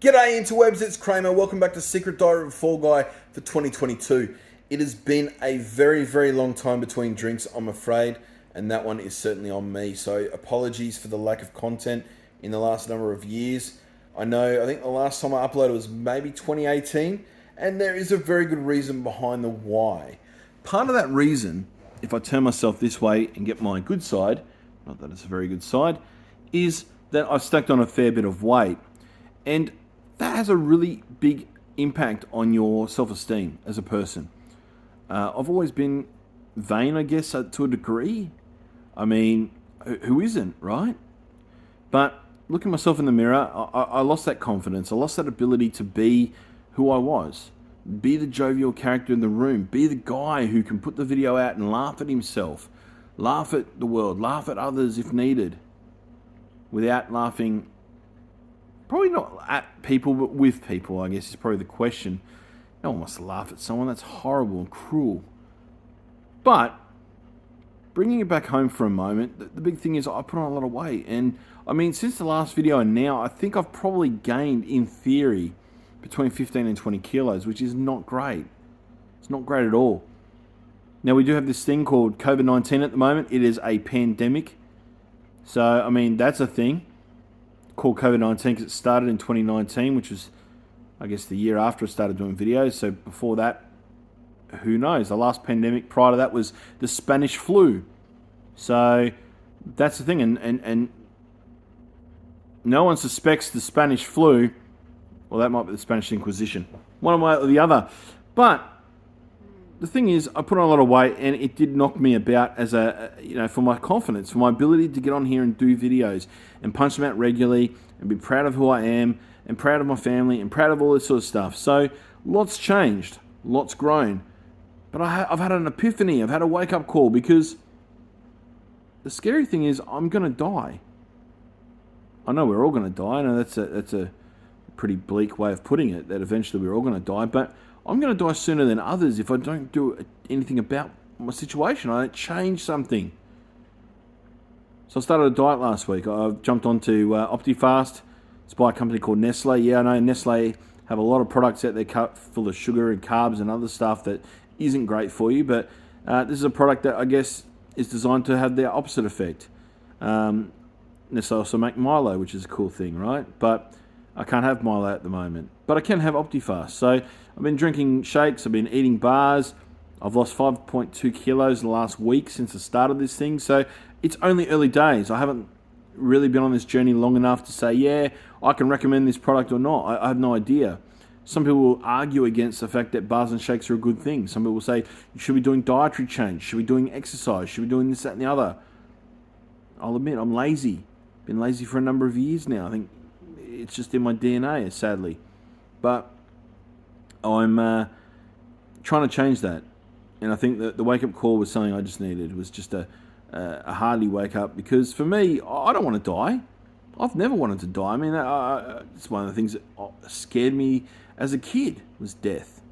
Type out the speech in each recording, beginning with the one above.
G'day interwebs, it's Kramer. Welcome back to Secret Diary of a Fall Guy for 2022. It has been a very, very long time between drinks, I'm afraid, and that one is certainly on me. So apologies for the lack of content in the last number of years. I think the last time I uploaded was maybe 2018, and there is a very good reason behind the why. Part of that reason, if I turn myself this way and get my good side, not that it's a very good side, is that I've stacked on a fair bit of weight. And that has a really big impact on your self-esteem as a person. I've always been vain, I guess, to a degree. I mean, who isn't, right? But looking myself in the mirror, I lost that confidence. I lost that ability to be who I was. Be the jovial character in the room. Be the guy who can put the video out and laugh at himself. Laugh at the world. Laugh at others if needed. Without laughing, probably not at people, but with people, I guess is probably the question. No one wants to laugh at someone. That's horrible and cruel. But bringing it back home for a moment, the big thing is I put on a lot of weight. And I mean, since the last video and now, I think I've probably gained, in theory, between 15 and 20 kilos, which is not great. It's not great at all. Now, we do have this thing called COVID-19 at the moment. It is a pandemic. So, I mean, that's a thing called COVID-19 because it started in 2019, which was, I guess, the year after I started doing videos. So before that, who knows? The last pandemic prior to that was the Spanish flu. So that's the thing. And no one suspects the Spanish flu. Well, that might be the Spanish Inquisition. One way or the other. But the thing is, I put on a lot of weight, and it did knock me about as for my confidence, for my ability to get on here and do videos and punch them out regularly and be proud of who I am and proud of my family and proud of all this sort of stuff. So lots changed, lots grown. But I've had an epiphany. I've had a wake-up call because the scary thing is I'm going to die. I know we're all going to die. I know that's a pretty bleak way of putting it, that eventually we're all going to die, but I'm going to die sooner than others if I don't do anything about my situation. I don't change something. So I started a diet last week. I've jumped onto OptiFast. It's by a company called Nestle. Yeah, I know Nestle have a lot of products out there full of sugar and carbs and other stuff that isn't great for you, but this is a product that I guess is designed to have the opposite effect. Nestle also make Milo, which is a cool thing, right? But I can't have Milo at the moment, but I can have OptiFast. So I've been drinking shakes, I've been eating bars. I've lost 5.2 kilos in the last week since the start of this thing. So it's only early days. I haven't really been on this journey long enough to say, yeah, I can recommend this product or not. I have no idea. Some people will argue against the fact that bars and shakes are a good thing. Some people will say, you should be doing dietary change, should be doing exercise, should be doing this, that, and the other. I'll admit, I'm lazy. Been lazy for a number of years now. I think it's just in my DNA, sadly. But I'm trying to change that. And I think that the wake-up call was something I just needed. It was just a hearty wake-up. Because for me, I don't want to die. I've never wanted to die. I mean, it's one of the things that scared me as a kid was death.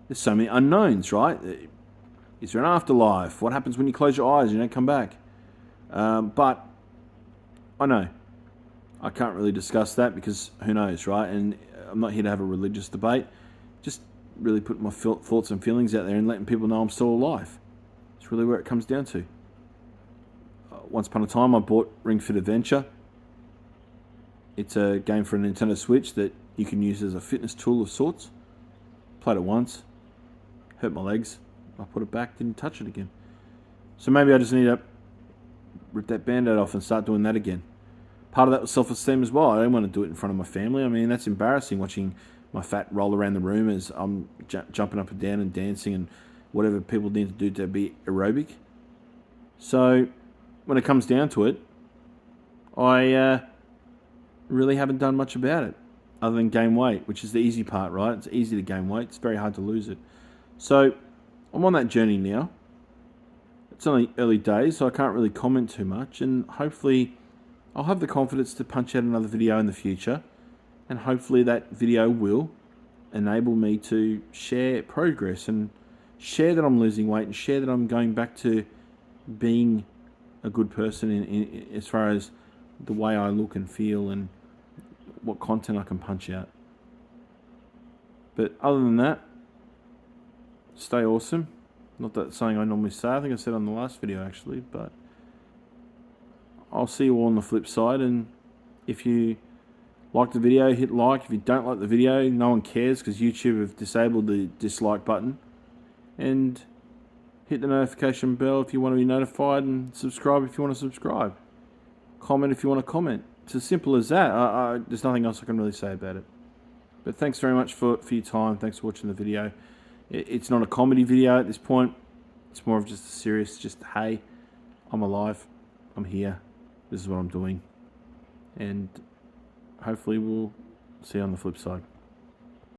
There's so many unknowns, right? Is there an afterlife? What happens when you close your eyes and you don't come back? But I know. I can't really discuss that because who knows, right? And I'm not here to have a religious debate. Just really putting my thoughts and feelings out there and letting people know I'm still alive. It's really where it comes down to. Once upon a time, I bought Ring Fit Adventure. It's a game for a Nintendo Switch that you can use as a fitness tool of sorts. Played it once. Hurt my legs. I put it back, didn't touch it again. So maybe I just need to rip that band-aid off and start doing that again. Part of that was self-esteem as well. I don't want to do it in front of my family. I mean, that's embarrassing watching my fat roll around the room as I'm jumping up and down and dancing and whatever people need to do to be aerobic. So when it comes down to it, I really haven't done much about it other than gain weight, which is the easy part, right? It's easy to gain weight. It's very hard to lose it. So I'm on that journey now. It's only early days, so I can't really comment too much, and hopefully I'll have the confidence to punch out another video in the future, and hopefully that video will enable me to share progress and share that I'm losing weight and share that I'm going back to being a good person in as far as the way I look and feel and what content I can punch out. But other than that, stay awesome. Not that something I normally say. I think I said on the last video actually, but I'll see you all on the flip side. And if you like the video, hit like. If you don't like the video, no one cares because YouTube have disabled the dislike button. And hit the notification bell if you want to be notified, and subscribe if you want to subscribe. Comment if you want to comment. It's as simple as that. There's nothing else I can really say about it. But thanks very much for your time. Thanks for watching the video. It's not a comedy video at this point. It's more of just a serious, just, hey, I'm alive. I'm here. This is what I'm doing. And hopefully we'll see you on the flip side.